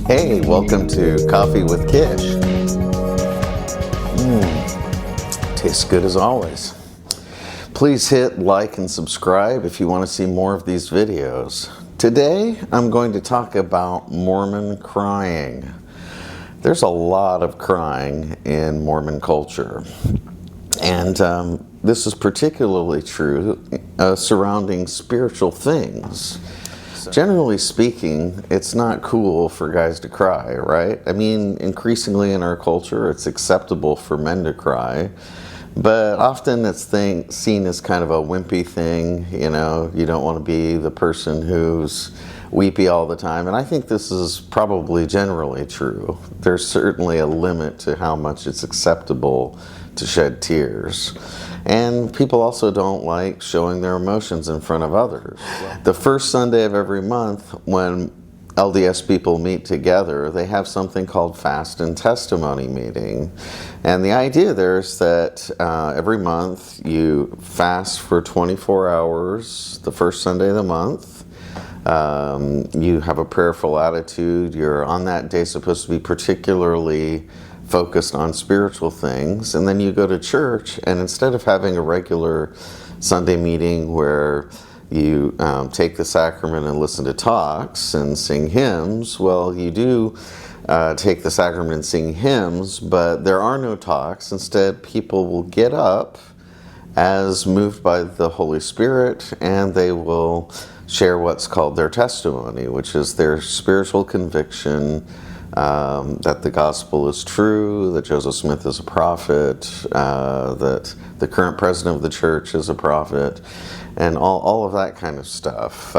Hey, welcome to Coffee with Kish. Tastes good as always. Please hit like and subscribe if you want to see more of these videos. Today, I'm going to talk about Mormon crying. There's a lot of crying in Mormon culture. And this is particularly true surrounding spiritual things. Generally speaking, it's not cool for guys to cry, right? I mean, increasingly in our culture, it's acceptable for men to cry, but often it's seen as kind of a wimpy thing. You know, you don't want to be the person who's weepy all the time, and I think this is probably generally true. There's certainly a limit to how much it's acceptable to shed tears. And people also don't like showing their emotions in front of others. The first Sunday of every month, when LDS people meet together, they have something called Fast and Testimony Meeting. And the idea there is that every month you fast for 24 hours, the first Sunday of the month. You have a prayerful attitude. You're on that day supposed to be particularly focused on spiritual things, and then you go to church, and instead of having a regular Sunday meeting where you take the sacrament and listen to talks and sing hymns, well, you do take the sacrament and sing hymns, but there are no talks. Instead, people will get up as moved by the Holy Spirit, and they will share what's called their testimony, which is their spiritual conviction that the gospel is true, that Joseph Smith is a prophet, that the current president of the church is a prophet, and all of that kind of stuff.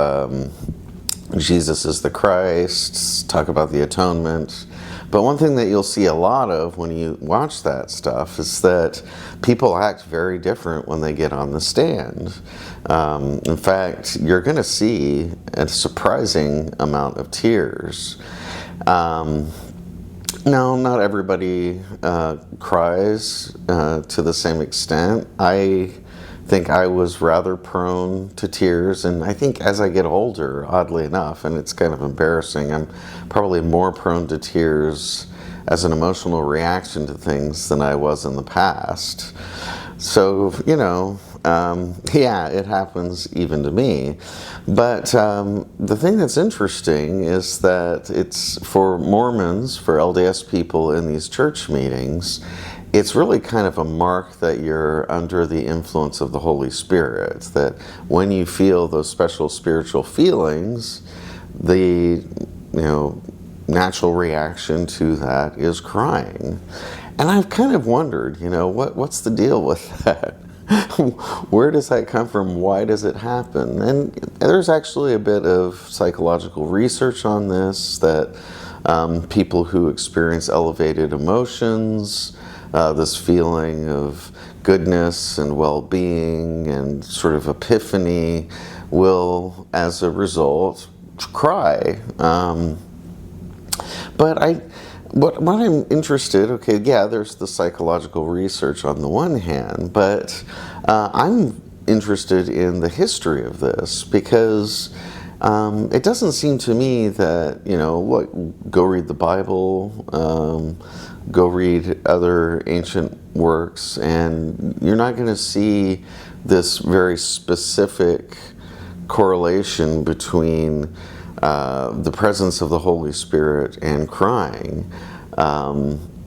Jesus is the Christ, talk about the atonement. But one thing that you'll see a lot of when you watch that stuff is that people act very different when they get on the stand. In fact, you're going to see a surprising amount of tears. No, not everybody cries to the same extent. I think I was rather prone to tears, and I think as I get older, oddly enough, and it's kind of embarrassing, I'm probably more prone to tears as an emotional reaction to things than I was in the past. So, you know, yeah, it happens even to me. But the thing that's interesting is that it's for Mormons, for LDS people in these church meetings, it's really kind of a mark that you're under the influence of the Holy Spirit, that when you feel those special spiritual feelings, the, natural reaction to that is crying. And I've kind of wondered, what's the deal with that? Where does that come from? Why does it happen? And there's actually a bit of psychological research on this, that people who experience elevated emotions, this feeling of goodness and well-being and sort of epiphany, will, as a result, cry. What I'm interested, there's the psychological research on the one hand, but I'm interested in the history of this, because it doesn't seem to me that, go read the Bible, go read other ancient works, and you're not going to see this very specific correlation between the presence of the Holy Spirit and crying.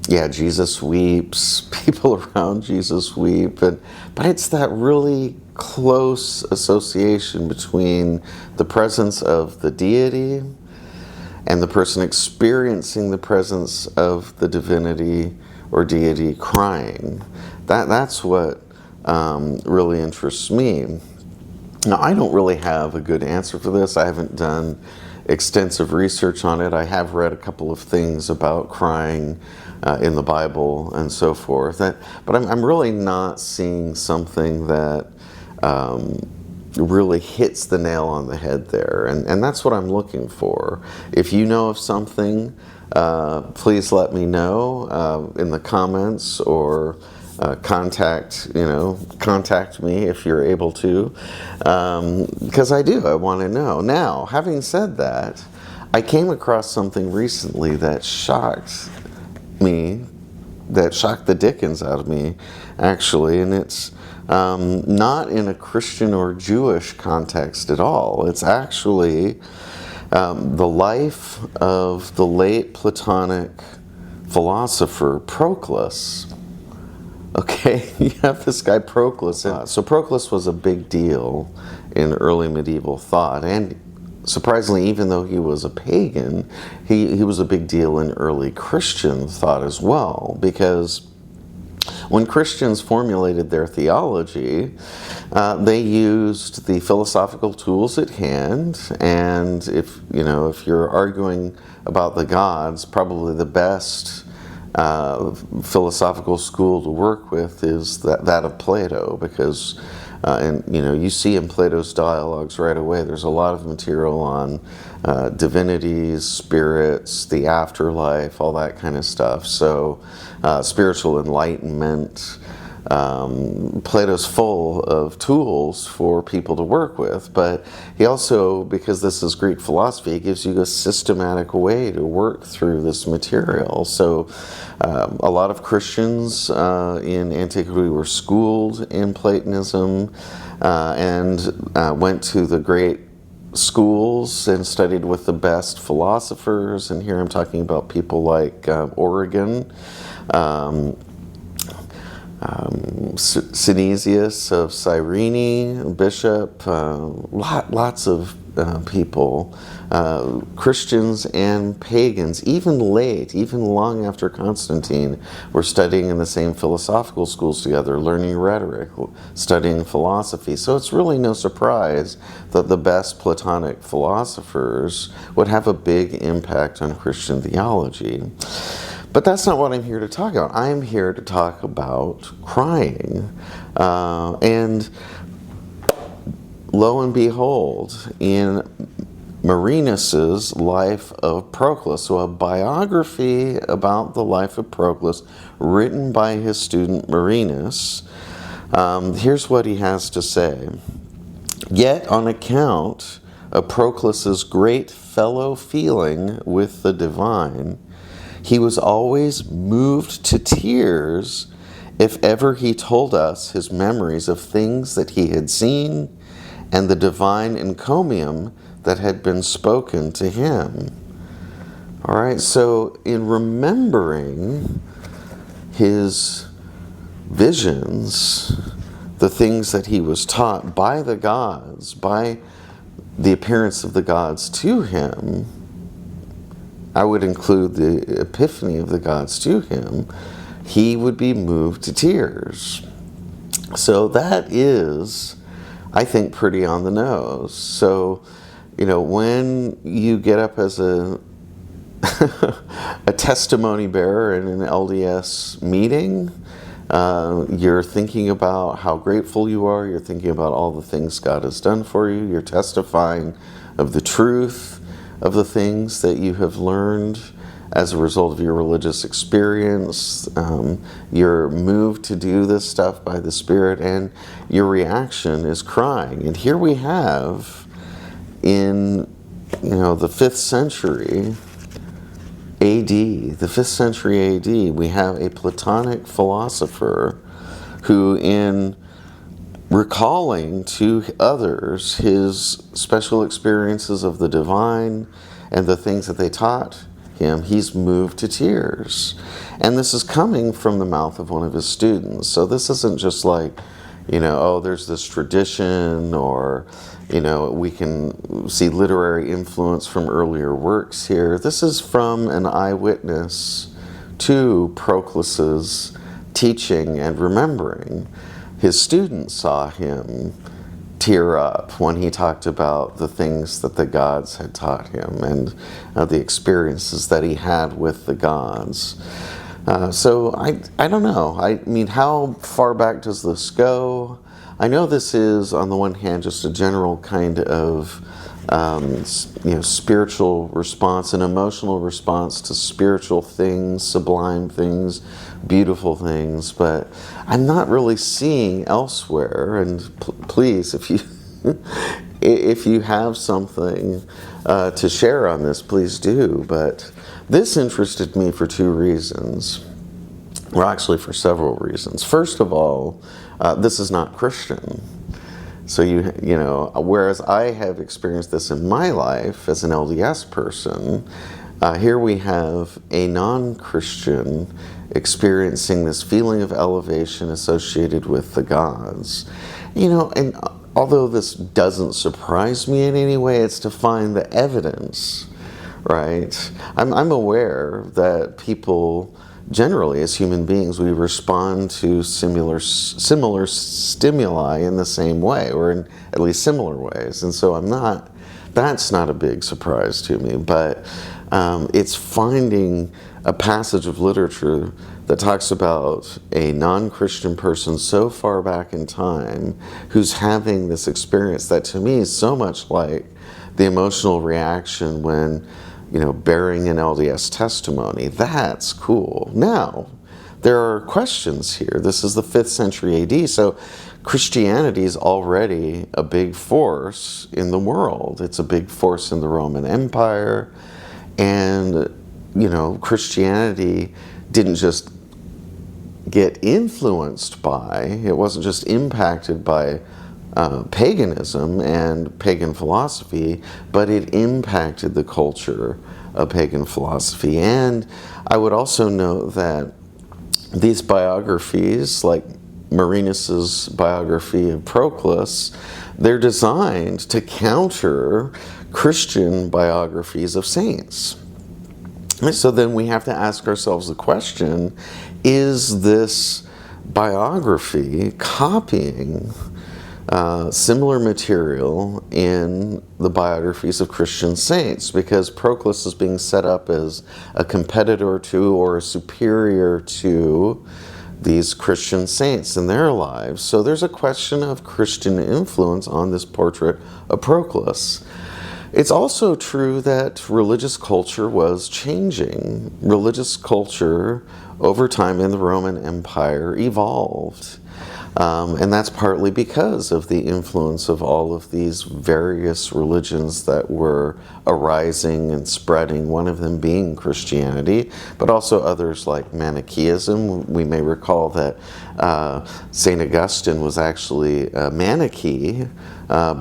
Jesus weeps, people around Jesus weep, but it's that really close association between the presence of the deity and the person experiencing the presence of the divinity or deity crying. That's what really interests me. Now, I don't really have a good answer for this. I haven't done extensive research on it. I have read a couple of things about crying in the Bible and so forth. But I'm really not seeing something that really hits the nail on the head there. And that's what I'm looking for. If you know of something, please let me know in the comments, or contact me if you're able to, because I want to know. Now, having said that, I came across something recently that shocked me, that shocked the dickens out of me, actually, and it's not in a Christian or Jewish context at all. It's actually the life of the late Platonic philosopher Proclus. Okay, you have this guy Proclus. So Proclus was a big deal in early medieval thought, and surprisingly, even though he was a pagan, he was a big deal in early Christian thought as well, because when Christians formulated their theology, they used the philosophical tools at hand, and if you're arguing about the gods, probably the best philosophical school to work with is that of Plato, because you see in Plato's dialogues right away, there's a lot of material on divinities, spirits, the afterlife, all that kind of stuff. So spiritual enlightenment. Plato's full of tools for people to work with, but he also, because this is Greek philosophy, he gives you a systematic way to work through this material. So a lot of Christians in antiquity were schooled in Platonism and went to the great schools and studied with the best philosophers, and here I'm talking about people like Origen, Synesius of Cyrene, bishop, lots of people, Christians and pagans, even long after Constantine, were studying in the same philosophical schools together, learning rhetoric, studying philosophy. So it's really no surprise that the best Platonic philosophers would have a big impact on Christian theology. But that's not what I'm here to talk about. I'm here to talk about crying. And lo and behold, in Marinus' Life of Proclus, so a biography about the life of Proclus written by his student Marinus, here's what he has to say. Yet on account of Proclus's great fellow feeling with the divine, he was always moved to tears if ever he told us his memories of things that he had seen and the divine encomium that had been spoken to him. All right, so in remembering his visions, the things that he was taught by the gods, by the appearance of the gods to him, I would include the epiphany of the gods to him, he would be moved to tears. So that is, I think, pretty on the nose. So, when you get up as a testimony bearer in an LDS meeting, you're thinking about how grateful you are, you're thinking about all the things God has done for you, you're testifying of the truth of the things that you have learned as a result of your religious experience. You're moved to do this stuff by the Spirit, and your reaction is crying. And here we have, in the 5th century AD, we have a Platonic philosopher who, in recalling to others his special experiences of the divine and the things that they taught him, he's moved to tears. And this is coming from the mouth of one of his students. So this isn't just like, there's this tradition, or, we can see literary influence from earlier works here. This is from an eyewitness to Proclus's teaching and remembering. His students saw him tear up when he talked about the things that the gods had taught him and the experiences that he had with the gods. So I don't know. I mean, how far back does this go? I know this is, on the one hand, just a general kind of spiritual response, an emotional response to spiritual things, sublime things, beautiful things, but I'm not really seeing elsewhere, and please, if you if you have something to share on this, please do. But this interested me for two reasons. Well, actually for several reasons. First of all, this is not Christian. So you know, whereas I have experienced this in my life as an LDS person, here we have a non-Christian experiencing this feeling of elevation associated with the gods. You know, and although this doesn't surprise me in any way, it's to find the evidence, right? I'm aware that people, generally as human beings, we respond to similar stimuli in the same way, or in at least similar ways. And so that's not a big surprise to me, but it's finding a passage of literature that talks about a non-Christian person so far back in time who's having this experience that to me is so much like the emotional reaction when, you know, bearing an LDS testimony. That's cool. Now, there are questions here. This is the 5th century AD, so Christianity is already a big force in the world. It's a big force in the Roman Empire, and, you know, Christianity didn't just get influenced by, it wasn't just impacted by paganism and pagan philosophy, but it impacted the culture of pagan philosophy. And I would also note that these biographies, like Marinus's biography of Proclus, they're designed to counter Christian biographies of saints. So then we have to ask ourselves the question, is this biography copying similar material in the biographies of Christian saints? Because Proclus is being set up as a competitor to or a superior to these Christian saints in their lives. So there's a question of Christian influence on this portrait of Proclus. It's also true that religious culture was changing. Religious culture over time in the Roman Empire evolved. And that's partly because of the influence of all of these various religions that were arising and spreading, one of them being Christianity, but also others like Manichaeism. We may recall that St. Augustine was actually a Manichae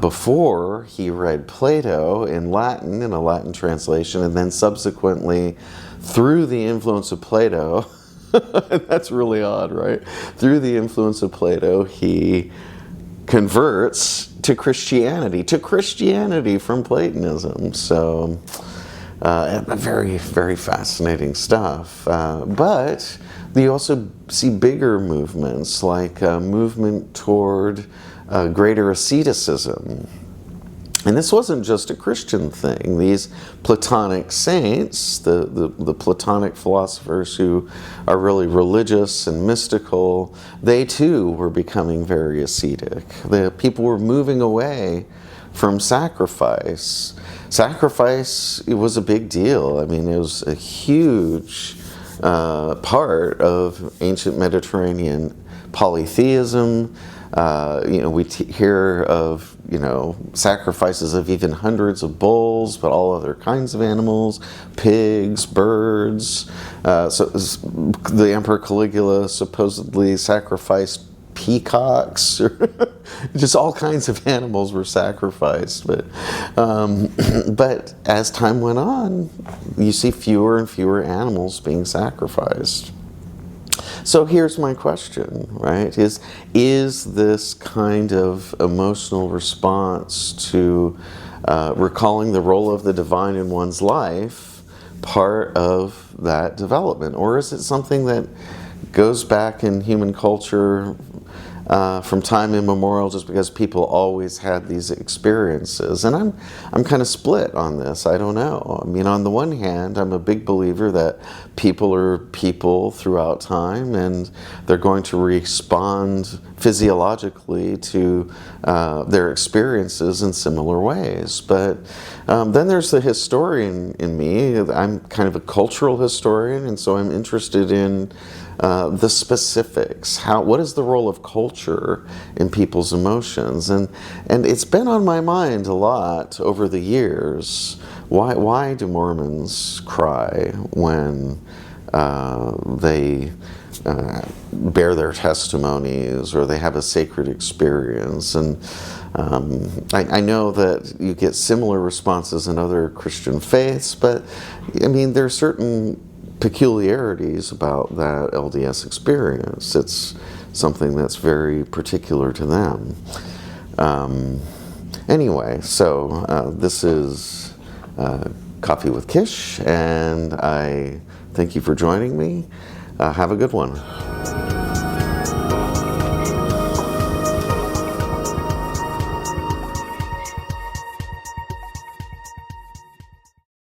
before he read Plato in Latin, in a Latin translation, and then subsequently, through the influence of Plato, that's really odd, right? Through the influence of Plato, he converts to Christianity from Platonism. So, very, very fascinating stuff. But you also see bigger movements, like a movement toward greater asceticism. And this wasn't just a Christian thing. These Platonic saints, the Platonic philosophers who are really religious and mystical, they too were becoming very ascetic. The people were moving away from sacrifice. Sacrifice, it was a big deal. I mean, it was a huge part of ancient Mediterranean polytheism. You know, we hear of, you know, sacrifices of even hundreds of bulls, but all other kinds of animals, pigs, birds. So the Emperor Caligula supposedly sacrificed peacocks, or just all kinds of animals were sacrificed. But as time went on, you see fewer and fewer animals being sacrificed. So here's my question, right? Is this kind of emotional response to recalling the role of the divine in one's life part of that development? Or is it something that goes back in human culture from time immemorial, just because people always had these experiences? And I'm kind of split on this. I don't know. I mean, on the one hand, I'm a big believer that people are people throughout time, and they're going to respond physiologically to their experiences in similar ways. But then there's the historian in me. I'm kind of a cultural historian, and so I'm interested in the specifics. What is the role of culture in people's emotions? And it's been on my mind a lot over the years. Why do Mormons cry when they bear their testimonies or they have a sacred experience? And I know that you get similar responses in other Christian faiths, but I mean, there are certain peculiarities about that LDS experience. It's something that's very particular to them. Anyway, so this is Coffee with Kish, and I thank you for joining me. Have a good one.